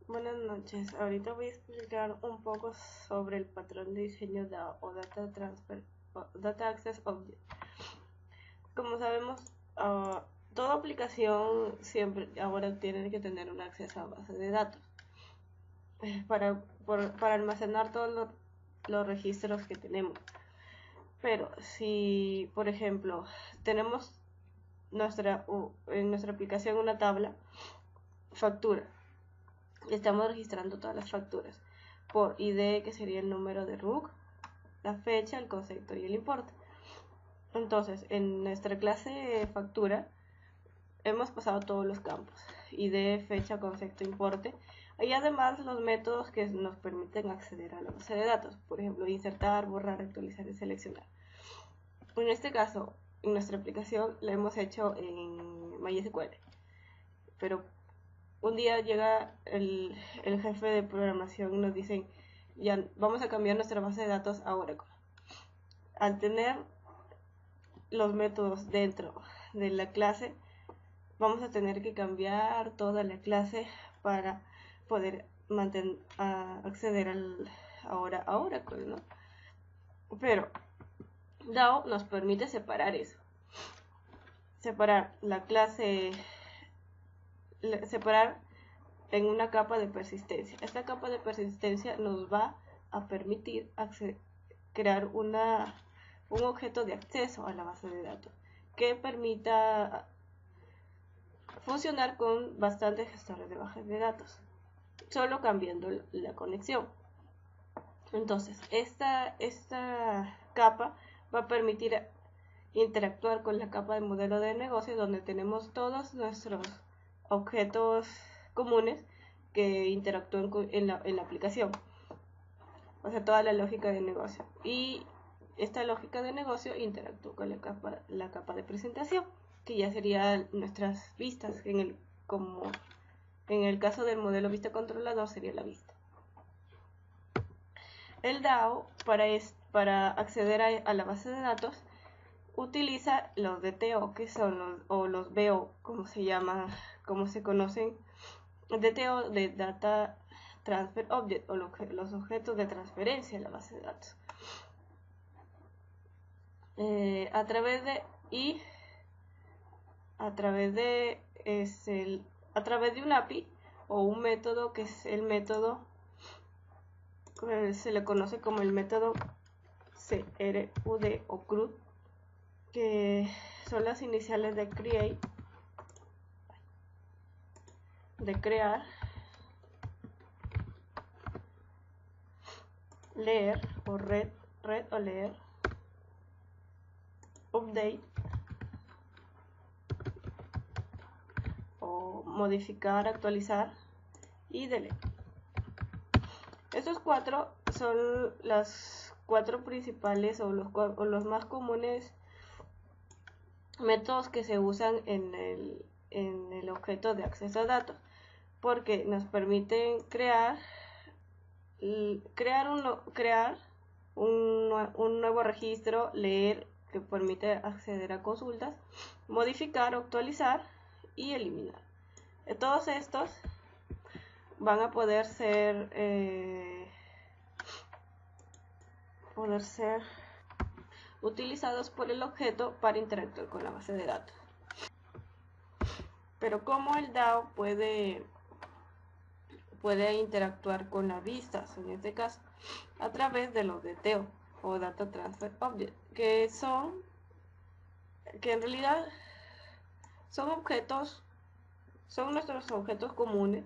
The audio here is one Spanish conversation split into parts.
Buenas noches. Ahorita voy a explicar un poco sobre el patrón de diseño DAO o Data Transfer o Data Access Object. Como sabemos, toda aplicación siempre ahora tiene que tener un acceso a base de datos para almacenar todos los registros que tenemos. Pero si, por ejemplo, tenemos en nuestra aplicación una tabla factura, estamos registrando todas las facturas por ID, que sería el número de RUC, la fecha, el concepto y el importe. Entonces, en nuestra clase factura hemos pasado todos los campos: ID, fecha, concepto, importe, y además los métodos que nos permiten acceder a la base de datos, por ejemplo, insertar, borrar, actualizar y seleccionar. En este caso, en nuestra aplicación la hemos hecho en MySQL, pero un día llega el jefe de programación y nos dicen: ya vamos a cambiar nuestra base de datos a Oracle. Al tener los métodos dentro de la clase, vamos a tener que cambiar toda la clase para poder acceder ahora a Oracle, ¿no? Pero DAO nos permite separar eso, separar la clase, separar en una capa de persistencia. Esta capa de persistencia nos va a permitir crear un objeto de acceso a la base de datos que permita funcionar con bastantes gestores de bases de datos, solo cambiando la conexión. Entonces, esta capa va a permitir interactuar con la capa de modelo de negocio, donde tenemos todos nuestros objetos comunes que interactúan en la aplicación, o sea, toda la lógica de negocio. Y esta lógica de negocio interactúa con la capa de presentación, que ya serían nuestras vistas, como en el caso del modelo vista controlador sería la vista. El DAO, para acceder a la base de datos, utiliza los DTO, que son los BO, como se conocen, DTO de Data Transfer Object, o los objetos de transferencia en la base de datos. A través de un API o un método, que es el método, se le conoce como el método CRUD o CRUD, que son las iniciales de crear, leer o read o leer, update o modificar, actualizar, y delete. Estos cuatro son las cuatro principales o los más comunes métodos que se usan en el objeto de acceso a datos, porque nos permiten crear un nuevo registro, leer, que permite acceder a consultas, modificar o actualizar, y eliminar. Todos estos van a poder ser utilizados por el objeto para interactuar con la base de datos. Pero ¿cómo el DAO puede interactuar con las vistas? En este caso, a través de los DTO o Data Transfer Object, que en realidad son nuestros objetos comunes,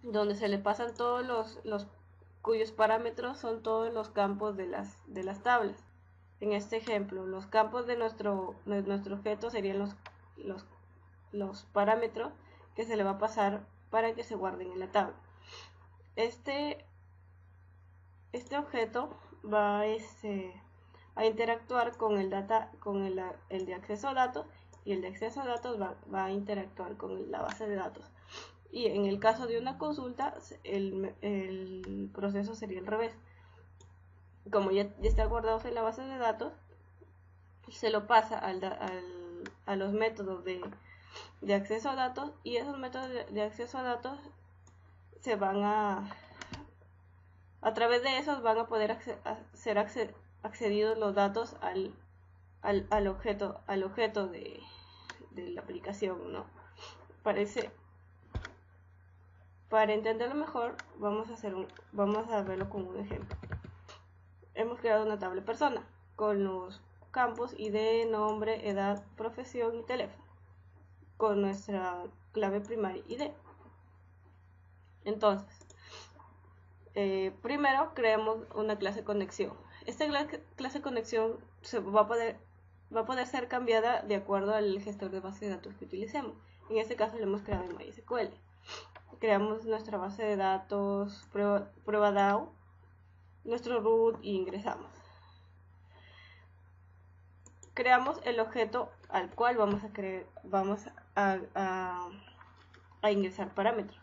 donde se le pasan todos cuyos parámetros son todos los campos de las tablas. En este ejemplo, los campos de nuestro objeto serían los parámetros que se le va a pasar para que se guarden en la tabla. Este objeto va a interactuar con el de acceso a datos, y el de acceso a datos va a interactuar con la base de datos. Y en el caso de una consulta, el proceso sería al revés. Como ya está guardado en la base de datos, se lo pasa a los métodos de acceso a datos, y esos métodos de acceso a datos se van a través de esos van a poder ser accedidos los datos al objeto de la aplicación, ¿no? Para entenderlo mejor, vamos a verlo con un ejemplo. Hemos creado una tabla persona con los campos ID, nombre, edad, profesión y teléfono, con nuestra clave primaria ID. Entonces, primero creamos una clase conexión. Esta clase conexión va a poder ser cambiada de acuerdo al gestor de base de datos que utilicemos. En este caso lo hemos creado en MySQL. Creamos nuestra base de datos, prueba DAO, nuestro root y ingresamos. Creamos el objeto al cual vamos a ingresar parámetros,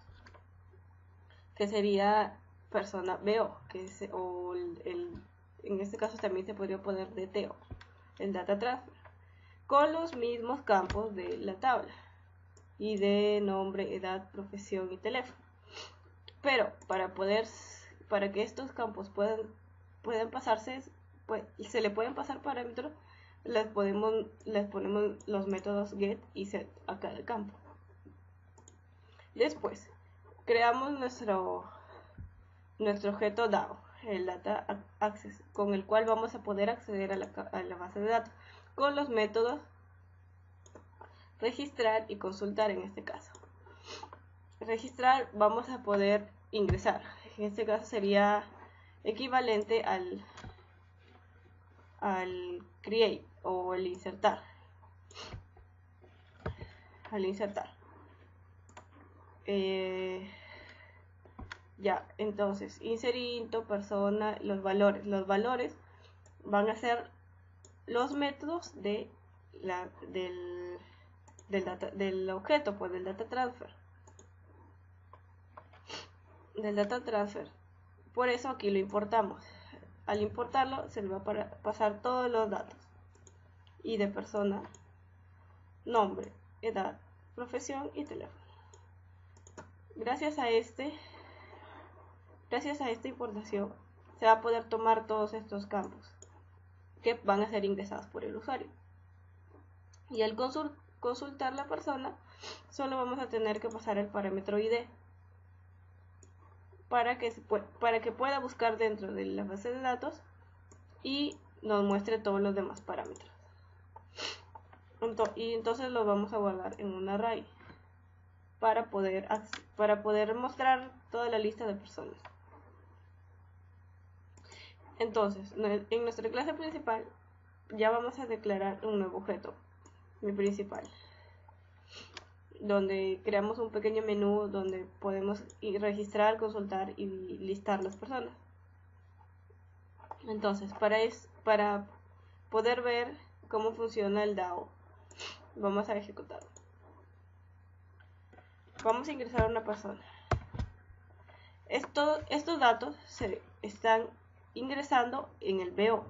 que sería persona BO, en este caso también se podría poner DTO, el data transfer, con los mismos campos de la tabla, ID, nombre, edad, profesión y teléfono. Pero para que estos campos puedan pasarse, se le pueden pasar parámetros, les ponemos los métodos get y set a cada campo. Después creamos nuestro objeto DAO, el Data Access, con el cual vamos a poder acceder a la base de datos con los métodos registrar y consultar. En este caso, registrar, vamos a poder ingresar. En este caso sería equivalente al create o el insertar. Ya, entonces, inserir, persona, los valores. Los valores van a ser los métodos del objeto, pues del data transfer. Por eso aquí lo importamos. Al importarlo se le va a pasar todos los datos. Y de persona, nombre, edad, profesión y teléfono. Gracias a esta importación se va a poder tomar todos estos campos que van a ser ingresados por el usuario. Y al consultar la persona, solo vamos a tener que pasar el parámetro ID para que pueda buscar dentro de la base de datos y nos muestre todos los demás parámetros. Y entonces los vamos a guardar en un array para poder mostrar toda la lista de personas. Entonces, en nuestra clase principal ya vamos a declarar un nuevo objeto, mi principal, donde creamos un pequeño menú donde podemos registrar, consultar y listar las personas. Entonces, para poder ver cómo funciona el DAO, vamos a ejecutarlo. Vamos a ingresar a una persona. Estos datos se están ingresando en el BO,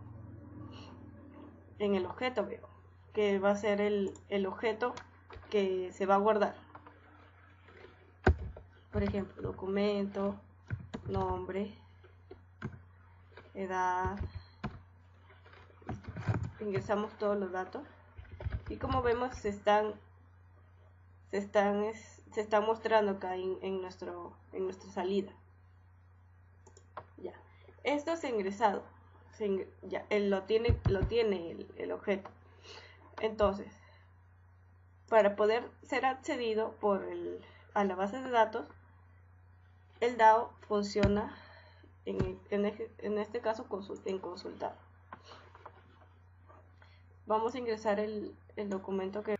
en el objeto BO, que va a ser el objeto que se va a guardar. Por ejemplo, documento, nombre, edad. Ingresamos todos los datos y como vemos se están mostrando acá en nuestra salida. Ya, esto se ha ingresado, ya lo tiene el objeto. Entonces, para poder ser accedido a la base de datos, el DAO funciona en este caso en consultar. Vamos a ingresar el documento que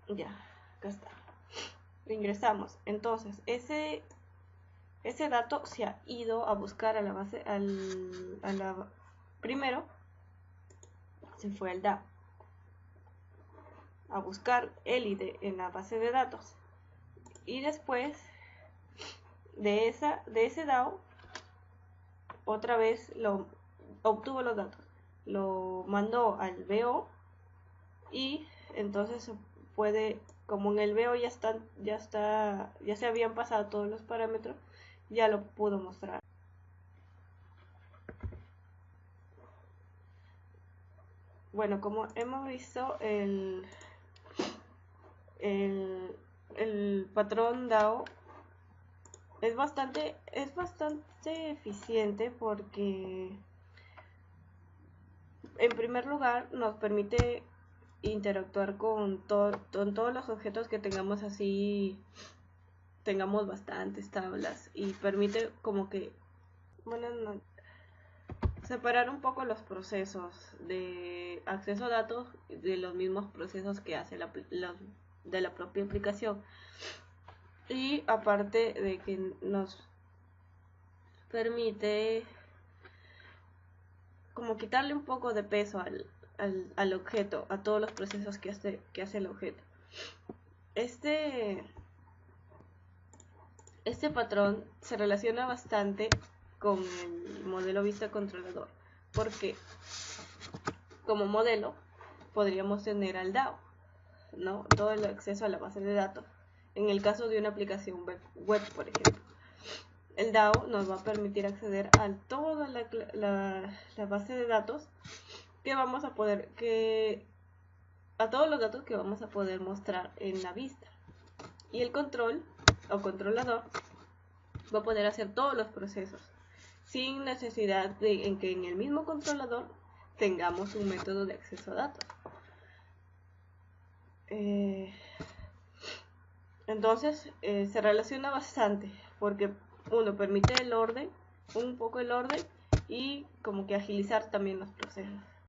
ya, acá está. Lo ingresamos. Entonces, ese dato se ha ido a buscar a la base, primero se fue al DAO a buscar el ID en la base de datos y después de ese DAO otra vez obtuvo los datos, lo mandó al BO y entonces puede, como en el BO ya se habían pasado todos los parámetros, ya lo pudo mostrar. Bueno, como hemos visto, el patrón DAO es bastante eficiente porque en primer lugar nos permite interactuar con todos los objetos que tengamos, así tengamos bastantes tablas, y permite como que, bueno, separar un poco los procesos de acceso a datos de los mismos procesos que hace de la propia aplicación. Y aparte de que nos permite como quitarle un poco de peso al objeto, a todos los procesos que hace el objeto. Este patrón se relaciona bastante con el modelo vista controlador, porque como modelo podríamos tener al DAO, ¿no? Todo el acceso a la base de datos. En el caso de una aplicación web, por ejemplo, el DAO nos va a permitir acceder a toda la base de datos a todos los datos que vamos a poder mostrar en la vista. Y el control o controlador va a poder hacer todos los procesos sin necesidad de que en el mismo controlador tengamos un método de acceso a datos. Entonces se relaciona bastante porque uno permite un poco el orden y como que agilizar también los procesos.